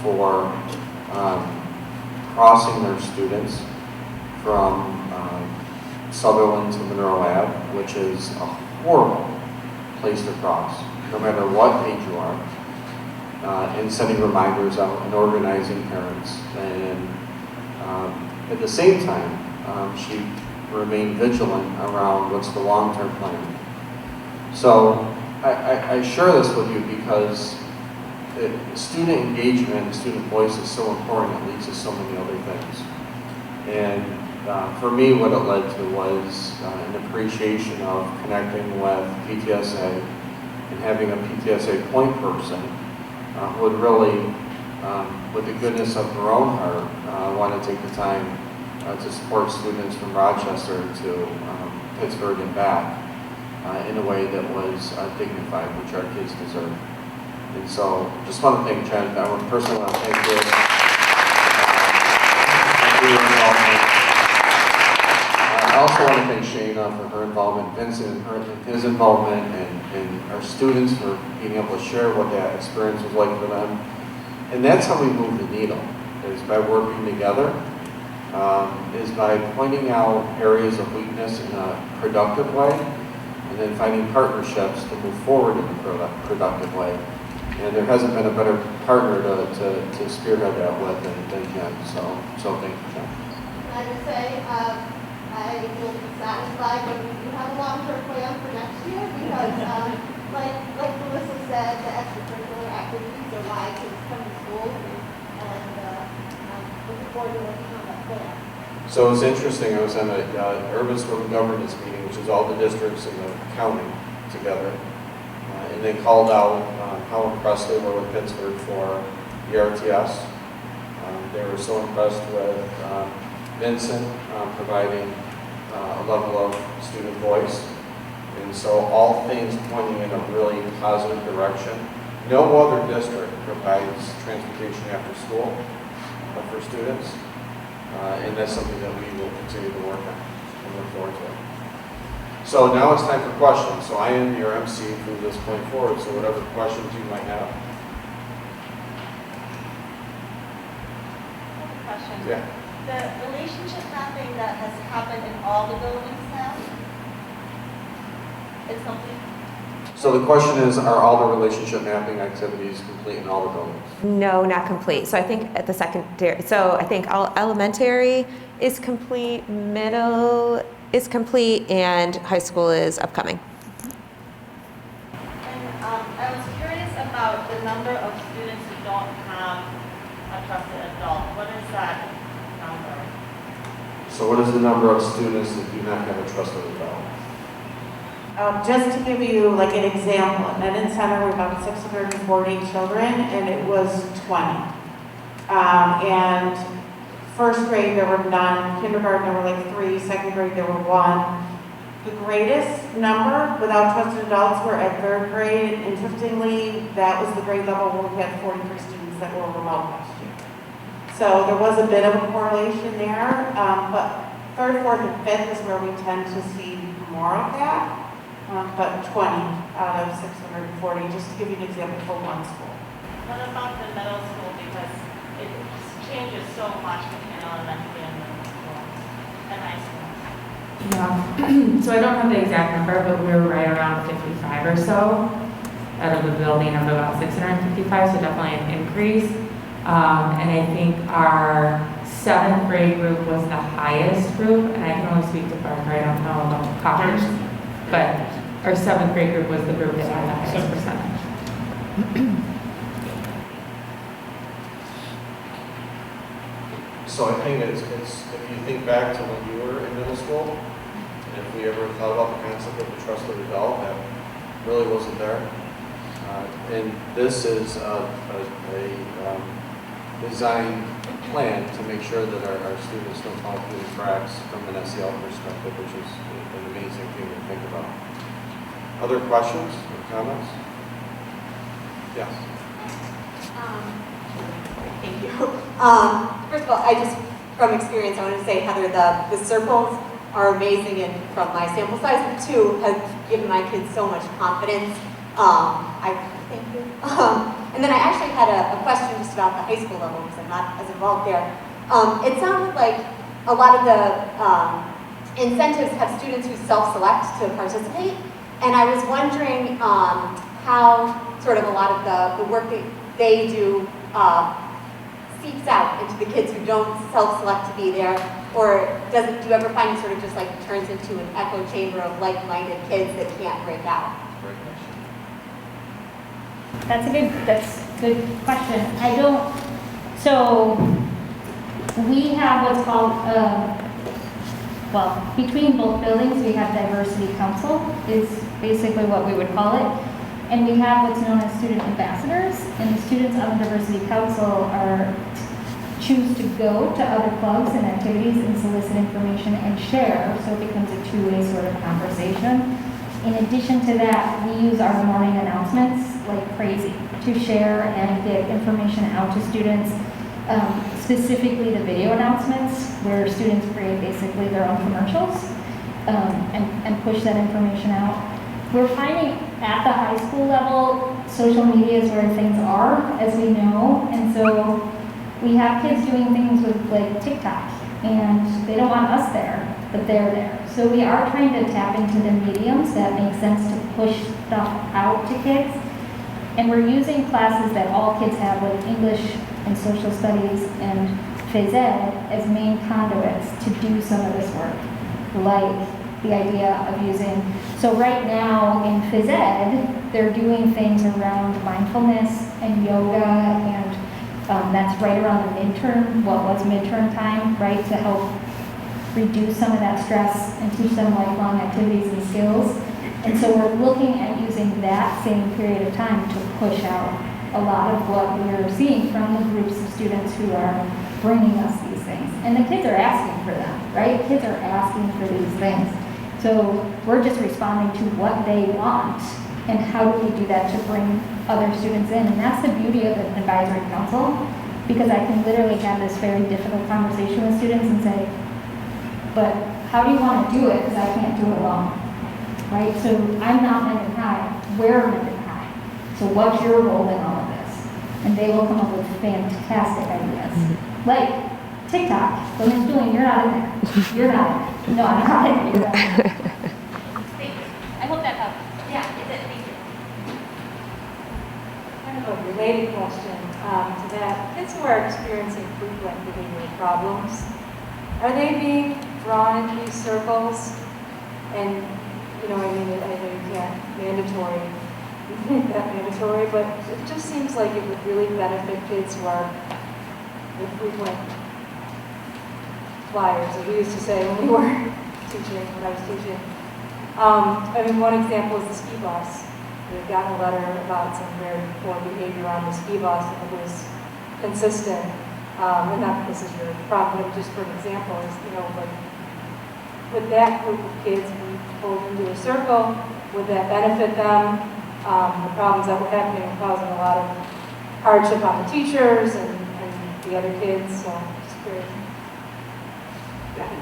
for crossing their students from Sutherland to Monroe Ave, which is a horrible place to cross, no matter what age you are. and sending reminders out and organizing parents. And at the same time, she remained vigilant around what's the long-term plan. So I share this with you because student engagement and student voice is so important. It leads to so many other things. And for me, what it led to was an appreciation of connecting with PTSA and having a PTSA point person who would really, with the goodness of her own heart, want to take the time to support students from Rochester to Pittsburgh and back in a way that was dignified, which our kids deserve. And so, just want to thank Jen. I would personally want to thank you for your involvement. I also want to thank Shana for her involvement, Vincent and his involvement, and our students for being able to share what that experience was like for them. And that's how we move the needle, is by working together, is by pointing out areas of weakness in a productive way, and then finding partnerships to move forward in a productive way. And there hasn't been a better partner to spearhead that with than Jen. So thank you, Jen. I would say I will be satisfied when we do have a long-term plan for next year because, like Melissa said, the extracurricular activities are why kids come to school, and I'm looking forward to working on that plan. So it's interesting. I was on a urban suburban governance meeting, which is all the districts in the county together, and they called out how impressed they were with Pittsburgh for the RTS. They were so impressed with Vincent providing a level of student voice. And so all things pointing in a really positive direction. No other district provides transportation after school for students. And that's something that we will continue to work on and look forward to. So now it's time for questions. So I am your MC from this point forward, so whatever questions you might have. Question. Yeah. The relationship mapping that has happened in all the buildings now is complete. So the question is, are all the relationship mapping activities complete in all the buildings? No, not complete. So I think at the secondary, so I think all elementary is complete, middle is complete, and high school is upcoming. And I was curious about the number of students who don't have a trusted adult. What is that number? So what is the number of students that do not have a trusted adult? Just to give you like an example, in Eden Center, we're about 640 children, and it was 20. And first grade, there were none. Kindergarten, there were like 3. Second grade, there were 1. The greatest number without trusted adults were at 3rd grade. Interestingly, that was the grade level where we had 43 students that were remote last year. So there was a bit of a correlation there, but 3rd, 4th, and 5th is where we tend to see more of that. But 20 out of 640, just to give you an example for one school. What about the middle school? Because it changes so much between elementary and middle school and high school. Yeah. So I don't have the exact number, but we were right around 55 or so out of a building of about 655, so definitely an increase. And I think our 7th grade group was the highest group, and I can only speak to Parker, I don't know about Coppers, but our 7th grade group was the group that had the highest percentage. So I think it's if you think back to when you were in middle school, and if we ever thought about the concept of the trusted adult, that really wasn't there. And this is a design plan to make sure that our students don't fall through the cracks from an SEL perspective, which is an amazing thing to think about. Other questions or comments? Yes. Thank you. First of all, from experience, I want to say, Heather, the circles are amazing, and from my sample size of 2, has given my kids so much confidence. Thank you. And then I actually had a question just about the high school level, because I'm not as involved there. It sounded like a lot of the incentives have students who self-select to participate, and I was wondering how sort of a lot of the work that they do seeks out into the kids who don't self-select to be there, or do you ever find it sort of just like turns into an echo chamber of like-minded kids that can't break out? Great question. That's a good question. I don't, so we have what's called, well, between both buildings, we have diversity council is basically what we would call it. And we have what's known as student ambassadors, and the students on the diversity council choose to go to other clubs and activities and solicit information and share, so it becomes a two-way sort of conversation. In addition to that, we use our morning announcements like crazy to share and get information out to students, specifically the video announcements, where students create basically their own commercials and push that information out. We're finding at the high school level, social media is where things are, as we know, and so we have kids doing things with like TikTok, and they don't want us there, but they're there. So we are trying to tap into the mediums that make sense to push stuff out to kids, and we're using classes that all kids have, like English and social studies and phys ed, as main conduits to do some of this work, like the idea of using, so right now in phys ed, they're doing things around mindfulness and yoga, and that's right around the midterm, what was midterm time, right, to help reduce some of that stress and teach them lifelong activities and skills. And so we're looking at using that same period of time to push out a lot of what we're seeing from the groups of students who are bringing us these things. And the kids are asking for them, right? Kids are asking for these things. So we're just responding to what they want, and how do we do that to bring other students in? And that's the beauty of an advisory council, because I can literally have this very difficult conversation with students and say, but how do you want to do it? Because I can't do it alone, right? So I'm not Mendon High, we're Mendon High. So what's your role in all of this? And they will come up with fantastic ideas. Like TikTok, but Ms. Julian, you're not in there. You're not in there. No, I'm not in there. You're not in there. Thank you. I hope that helps. Yeah, it did. Thank you. Kind of a related question to that. Kids who are experiencing frequent behavioral problems, are they being drawn into these circles? And, you know, I mean, I know you can't that mandatory, but it just seems like it would really benefit kids who are the frequent flyers, as we used to say when we were teaching, when I was teaching. I mean, one example is the ski bus. We've gotten a letter about some very poor behavior on the ski bus, and it was consistent. And not that this is your problem, but just for an example, is, you know, like, would that group of kids be pulled into a circle? Would that benefit them? The problems that were happening were causing a lot of hardship on the teachers and the other kids, so just curious.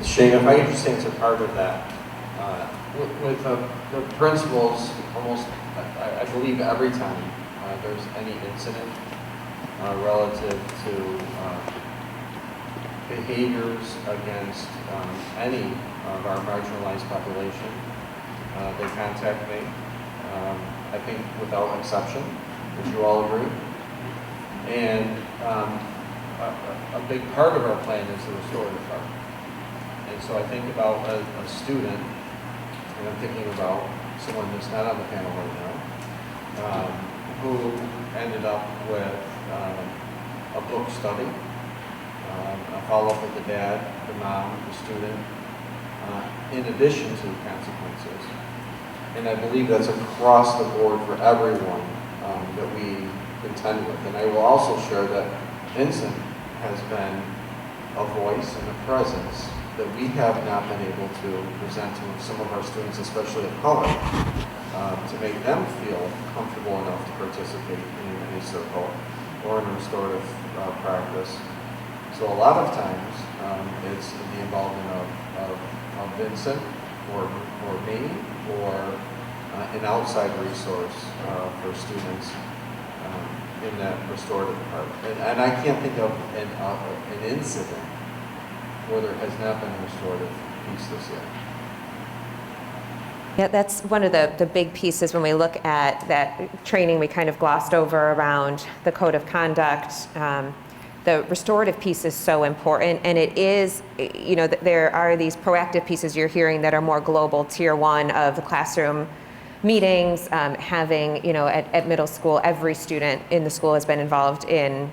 Shane, if I could just answer part of that. With the principals, almost, I believe every time there's any incident relative to behaviors against any of our marginalized population, they contact me, I think without exception. Would you all agree? And a big part of our plan is the restorative part. And so I think about a student, and I'm thinking about someone that's not on the panel right now, who ended up with a book study, a follow-up with the dad, the mom, the student, in addition to the consequences. And I believe that's across the board for everyone that we contend with. And I will also share that Vincent has been a voice and a presence that we have not been able to present to some of our students, especially of color, to make them feel comfortable enough to participate in any circle or in a restorative practice. So a lot of times, it's the involvement of Vincent or me or an outside resource for students in that restorative part. And I can't think of an incident where there has not been a restorative piece this year. Yeah, that's one of the big pieces when we look at that training we kind of glossed over around the code of conduct. The restorative piece is so important, and it is, you know, there are these proactive pieces you're hearing that are more global, tier one of the classroom meetings, having, you know, at middle school, every student in the school has been involved in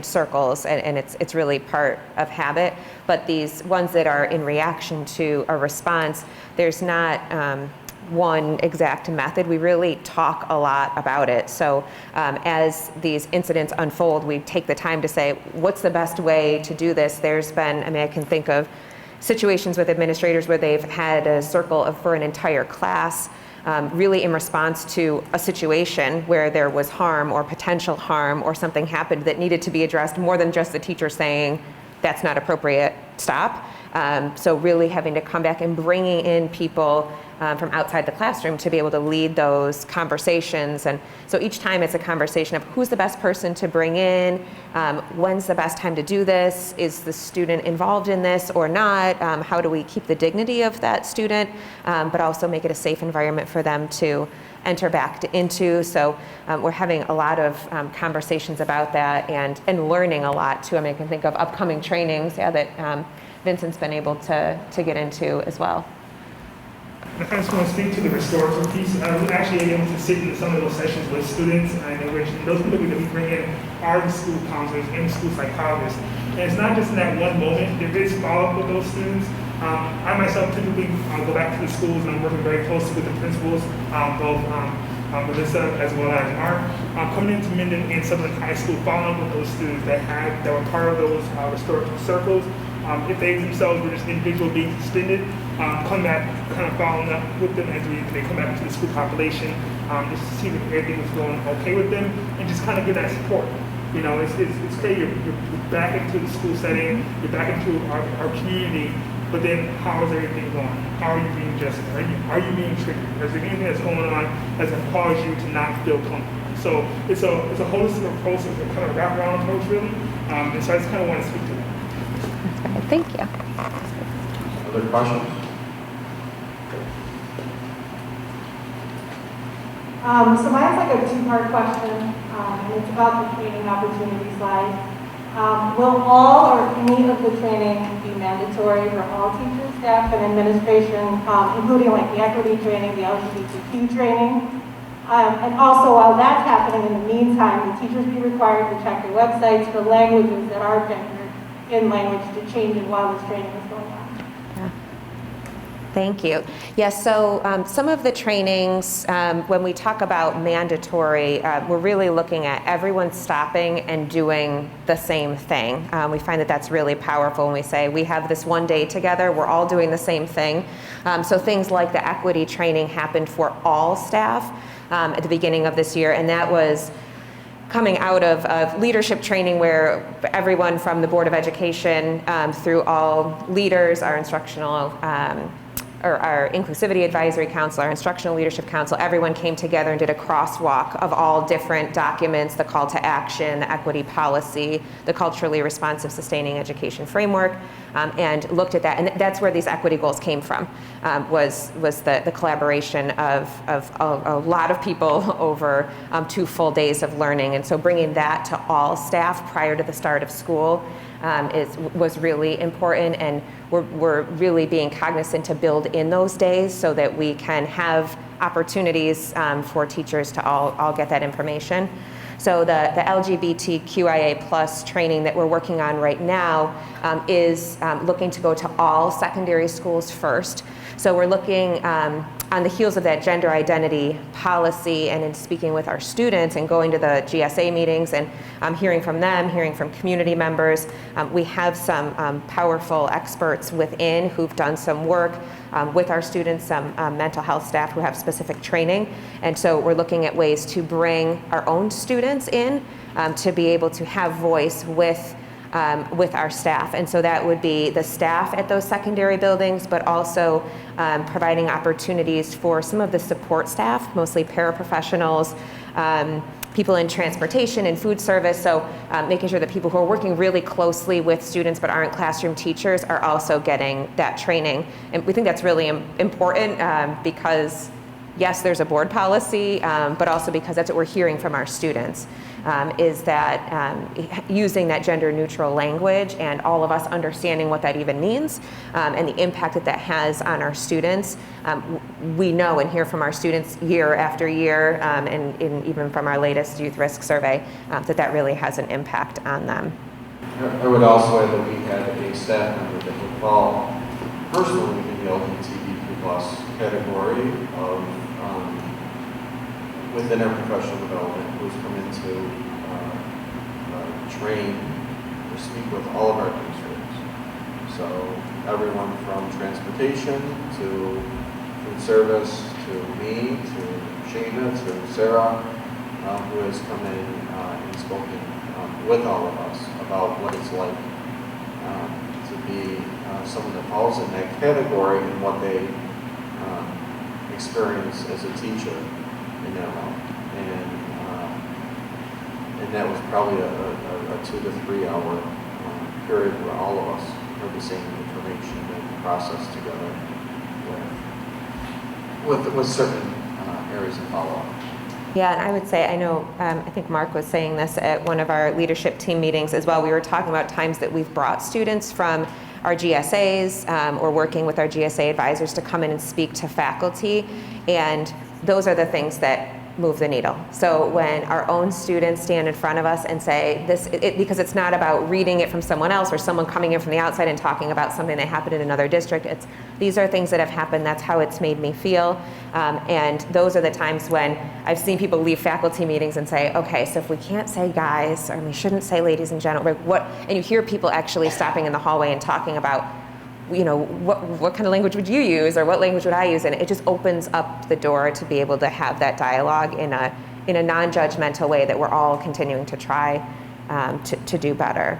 circles, and it's really part of habit. But these ones that are in reaction to a response, there's not one exact method. We really talk a lot about it. So as these incidents unfold, we take the time to say, what's the best way to do this? There's been, I mean, I can think of situations with administrators where they've had a circle for an entire class, really in response to a situation where there was harm or potential harm or something happened that needed to be addressed, more than just the teacher saying, that's not appropriate, stop. So really having to come back and bringing in people from outside the classroom to be able to lead those conversations. And so each time it's a conversation of who's the best person to bring in, when's the best time to do this, is the student involved in this or not, how do we keep the dignity of that student, but also make it a safe environment for them to enter back into. So we're having a lot of conversations about that and learning a lot too. I mean, I can think of upcoming trainings that Vincent's been able to get into as well. I just want to speak to the restorative piece. I was actually able to sit in some of those sessions with students, and in which those people that we bring in are the school counselors and the school psychologists. And it's not just in that one moment. There is follow-up with those students. I myself typically go back to the schools, and I'm working very closely with the principals, both Melissa as well as Mark, coming into Minden and Sutherland High School, following up with those students that were part of those restorative circles. If they themselves were just individual being suspended, come back, kind of following up with them as they come back to the school population, just to see if everything was going okay with them, and just kind of give that support. You know, it's crazy. You're back into the school setting, you're back into our community, but then how is everything going? How are you being adjusted? Are you being triggered? Is there anything that's going on that has caused you to not feel comfortable? So it's a holistic approach, it's a kind of wraparound approach, really. And so I just kind of want to speak to that. Thank you. Other questions? So mine's like a two-part question, and it's about the training opportunity slide. Will all or any of the training be mandatory for all teachers, staff, and administration, including like the equity training, the LGBTQ training? And also, while that's happening in the meantime, will teachers be required to check their websites for languages that are gendered in language to change it while this training is going on? Thank you. Yes, so some of the trainings, when we talk about mandatory, we're really looking at everyone stopping and doing the same thing. We find that that's really powerful when we say we have this one day together, we're all doing the same thing. So things like the equity training happened for all staff at the beginning of this year, and that was coming out of leadership training where everyone from the Board of Education through all leaders, our instructional or our Inclusivity Advisory Council, our Instructional Leadership Council, everyone came together and did a crosswalk of all different documents, the call to action, the equity policy, the culturally responsive sustaining education framework, and looked at that. And that's where these equity goals came from, was the collaboration of a lot of people over 2 full days of learning. And so bringing that to all staff prior to the start of school was really important, and we're really being cognizant to build in those days so that we can have opportunities for teachers to all get that information. So the LGBTQIA plus training that we're working on right now is looking to go to all secondary schools first. So we're looking on the heels of that gender identity policy and in speaking with our students and going to the GSA meetings and hearing from them, hearing from community members. We have some powerful experts within who've done some work with our students, some mental health staff who have specific training. And so we're looking at ways to bring our own students in to be able to have voice with our staff. And so that would be the staff at those secondary buildings, but also providing opportunities for some of the support staff, mostly paraprofessionals, people in transportation and food service, so making sure that people who are working really closely with students but aren't classroom teachers are also getting that training. And we think that's really important because yes, there's a board policy, but also because that's what we're hearing from our students, is that using that gender neutral language and all of us understanding what that even means and the impact that that has on our students. We know and hear from our students year after year, and even from our latest youth risk survey, that that really has an impact on them. I would also add that we had a staff member that would fall personally in the LGBTQ+ category of within our professional development, who's come in to train or speak with all of our administrators. So everyone from transportation to food service to me to Shayna to Sarah, who has come in and spoken with all of us about what it's like to be someone that falls in that category and what they experience as a teacher in that realm. And that was probably a 2 to 3 hour period where all of us heard the same information and processed together with certain areas of follow-up. Yeah, and I would say, I know, I think Mark was saying this at one of our leadership team meetings as well. We were talking about times that we've brought students from our GSAs or working with our GSA advisors to come in and speak to faculty, and those are the things that move the needle. So when our own students stand in front of us and say this, because it's not about reading it from someone else or someone coming in from the outside and talking about something that happened in another district, it's these are things that have happened, that's how it's made me feel. And those are the times when I've seen people leave faculty meetings and say, okay, so if we can't say guys, or we shouldn't say ladies in general, what, and you hear people actually stopping in the hallway and talking about, you know, what kind of language would you use, or what language would I use? And it just opens up the door to be able to have that dialogue in a non-judgmental way that we're all continuing to try to do better.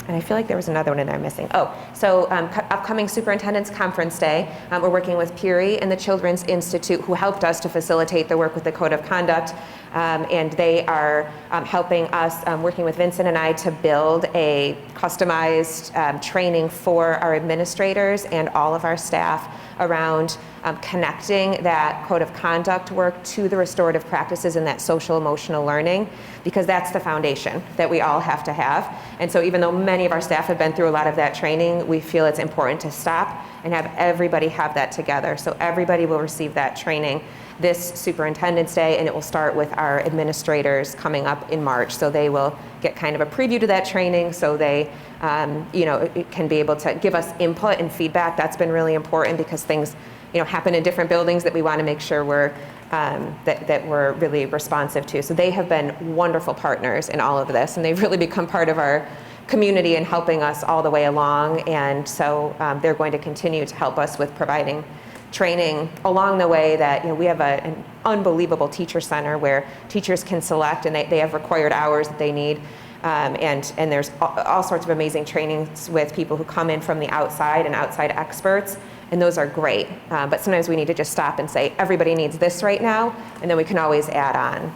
And I feel like there was another one in there missing. Oh, so upcoming Superintendent's Conference Day, we're working with Peary and the Children's Institute, who helped us to facilitate the work with the Code of Conduct. And they are helping us, working with Vincent and I, to build a customized training for our administrators and all of our staff around connecting that code of conduct work to the restorative practices and that social emotional learning, because that's the foundation that we all have to have. And so even though many of our staff have been through a lot of that training, we feel it's important to stop and have everybody have that together. So everybody will receive that training this Superintendent's Day, and it will start with our administrators coming up in March. So they will get kind of a preview to that training, so they it can be able to give us input and feedback. That's been really important because things happen in different buildings that we want to make sure we're that we're really responsive to. So they have been wonderful partners in all of this, and they've really become part of our community and helping us all the way along. And so they're going to continue to help us with providing training along the way. That we have an unbelievable teacher center where teachers can select, and they have required hours that they need. And there's all sorts of amazing trainings with people who come in from the outside and outside experts, and those are great. But sometimes we need to just stop and say, everybody needs this right now, and then we can always add on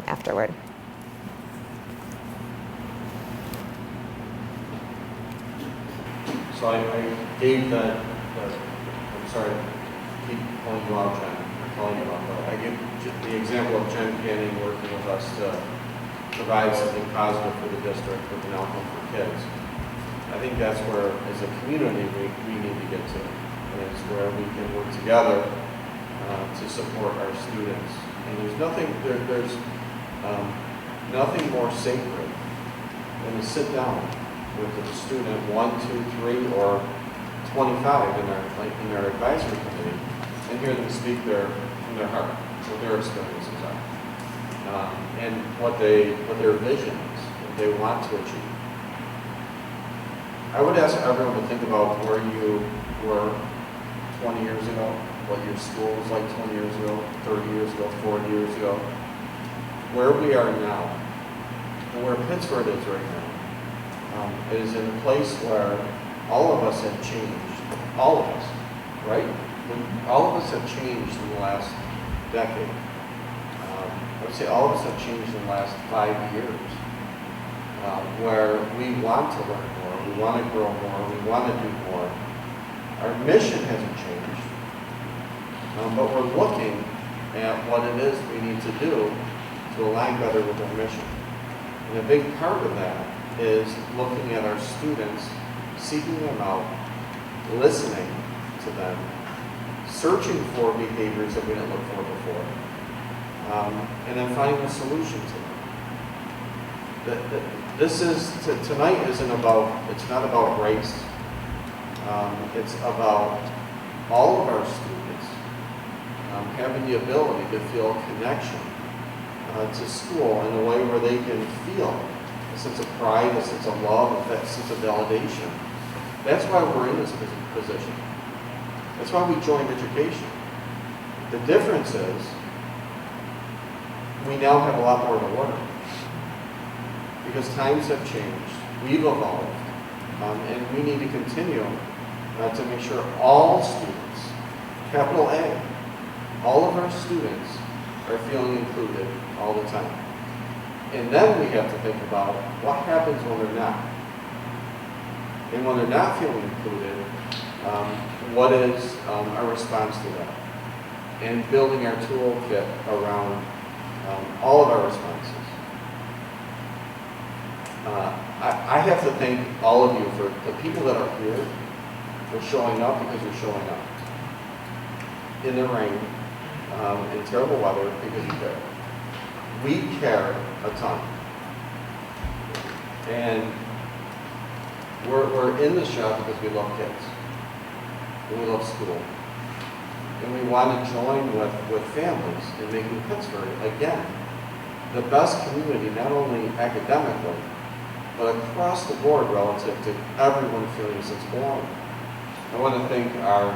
afterward. So I gave that, I'm sorry, I keep calling you out, Jen, I'm calling you out, but I give the example of Jen Canning working with us to provide something positive for the district with an outcome for kids. I think that's where, as a community, we need to get to. And it's where we can work together to support our students. And there's nothing more sacred than to sit down with a student 1, 2, 3, or 25 in our advisory committee and hear them speak from their heart, what their experiences are, and what their vision is, what they want to achieve. I would ask everyone to think about where you were 20 years ago, what your school was like 20 years ago, 30 years ago, 40 years ago, where we are now, and where Pittsburgh is right now. Is in a place where all of us have changed. All of us, right? All of us have changed in the last decade. I would say all of us have changed in the last 5 years, where we want to learn more, we want to grow more, we want to do more. Our mission hasn't changed, but we're looking at what it is we need to do to align better with our mission. And a big part of that is looking at our students, seeking them out, listening to them, searching for behaviors that we didn't look for before, and then finding a solution to them. Tonight isn't about, it's not about race. It's about all of our students having the ability to feel a connection to school in a way where they can feel a sense of pride, a sense of love, a sense of validation. That's why we're in this position. That's why we joined education. The difference is we now have a lot more to learn because times have changed. We've evolved, and we need to continue to make sure all students, capital A, all of our students are feeling included all the time. And then we have to think about what happens when they're not. And when they're not feeling included, what is our response to that? And building our toolkit around all of our responses. I have to thank all of you for the people that are here for showing up because you're showing up. In the rain, in terrible weather because you care. We care a ton. And we're in this job because we love kids. And we love school. And we want to join with families in making Pittsburgh, again, the best community, not only academically, but across the board relative to everyone feeling a sense of belonging. I want to thank our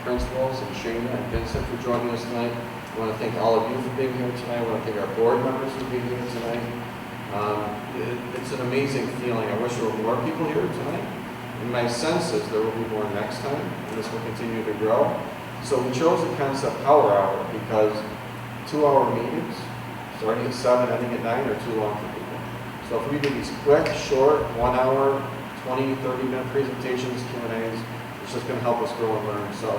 principals and Shana and Vincent for joining us tonight. I want to thank all of you for being here tonight. I want to thank our board members for being here tonight. It's an amazing feeling. I wish there were more people here tonight. And my sense is there will be more next time, and this will continue to grow. So we chose the concept Power Hour because 2-hour meetings, starting at 7, ending at 9, are too long for people. So if we do these quick, short, 1 hour, 20, 30-minute presentations, Q&As, it's just going to help us grow and learn. So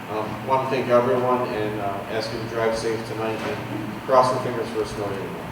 I want to thank everyone and ask you to drive safe tonight and cross your fingers for a snowy anymore.